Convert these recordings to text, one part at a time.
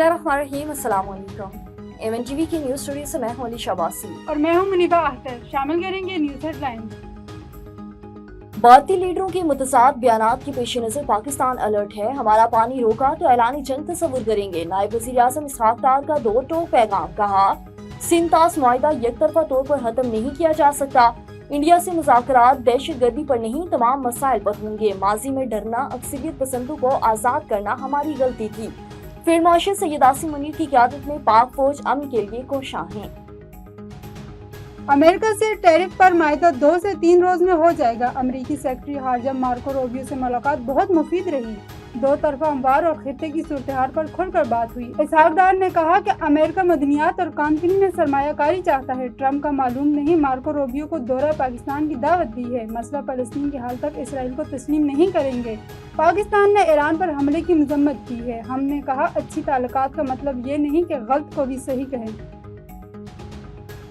बिस्मिल्लाहिर्रहमानिर्रहीम, अस्सलाम वालेकुम। एवन टीवी की न्यूज़ स्टूडियो से मैं हूं अलीशा बासी और मैं हूं मुनीबा अख्तर। शामिल करेंगे न्यूज़ हेडलाइंस। भारतीय लीडरों के मुतज़ाद बयानात के पेश नज़र पाकिस्तान अलर्ट है। हमारा पानी रोका तो ऐलानी जंग तस्वुर करेंगे। नायब वज़ीर आज़म इसहाक डार का दो टोक पैगाम, कहा सिंतास मुआहिदा यकतरफा तौर पर खत्म नहीं किया जा सकता। इंडिया से मुज़ाकरात दहशतगर्दी पर नहीं, तमाम मसाइल पर होंगे। माजी में डरना, अक्सरियत पसंदों को आज़ाद करना हमारी गलती थी। फील्ड मार्शल सैयद आसिम मुनीर की क़यादत में पाक फौज अमन के लिए कोशां है। अमेरिका से टैरिफ पर माहिदा 2 से 3 रोज में हो जाएगा। अमेरिकी सेक्रेटरी हार्जा मार्को रूबियो से मुलाकात बहुत मुफीद रही। दो तरफा अमवार और खित्ते की सूरत-ए-हाल पर खुलकर बात हुई। इसहाक डार ने कहा कि अमेरिका मदनियात और कानफिनी में सरमायाकारी चाहता है। ट्रम्प का मालूम नहीं मार्को रूबियो को दौरा पाकिस्तान की दावत दी है। मसला फलस्तीन के हाल तक इसराइल को तस्लीम नहीं करेंगे। पाकिस्तान ने ईरान पर हमले की मजम्मत की है। हमने कहा अच्छी ताल्लुकात का मतलब ये नहीं कि गलत को भी सही कहें।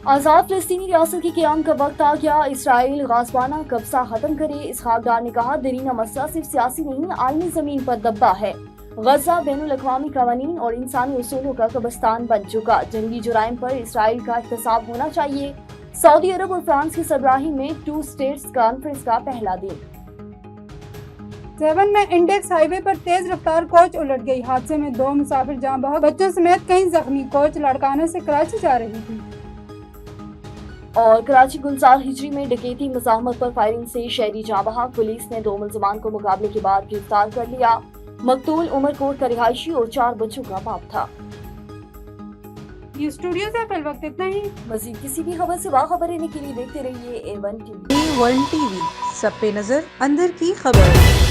आज़ाद फ़लस्तीनी रियासत के क़याम का वक्त आ गया। इसराइल गाज़बाना कब्ज़ा ख़त्म करे। इसहाक डार ने कहा दरीना मसला सिर्फ सियासी नहीं, आलमी ज़मीन पर दबा है। गज़ा बैनुल अक़वामी क़वानीन और इंसानी उसूलों का कब्रिस्तान बन चुका। जंगी जुराइम पर इसराइल का एहतसाब होना चाहिए। सऊदी अरब और फ्रांस की सरबराही में 2 स्टेट्स कॉन्फ्रेंस का पहला दिन। सेवन में इंडेक्स हाईवे पर तेज रफ्तार कोच उलट गई। हादसे में 2 मुसाफिर जान बहक, बच्चों समेत कई जख्मी। कोच लड़काने से कराची जा रही थी। और कराची गुलजार हिजरी में डकैती मज़ाहमत पर फायरिंग से शहरी जाँ बहक। पुलिस ने 2 मुल्ज़िमान को मुकाबले के बाद गिरफ्तार कर लिया। मकतूल उमरकोट का रिहायशी और 4 बच्चों का बाप था। ये स्टूडियो से फिल वक्त इतना ही। मज़ीद किसी भी खबर से बाखबर रहने के लिए देखते रहिए A1 TV। A1 TV, सब पे नजर, अंदर की खबर।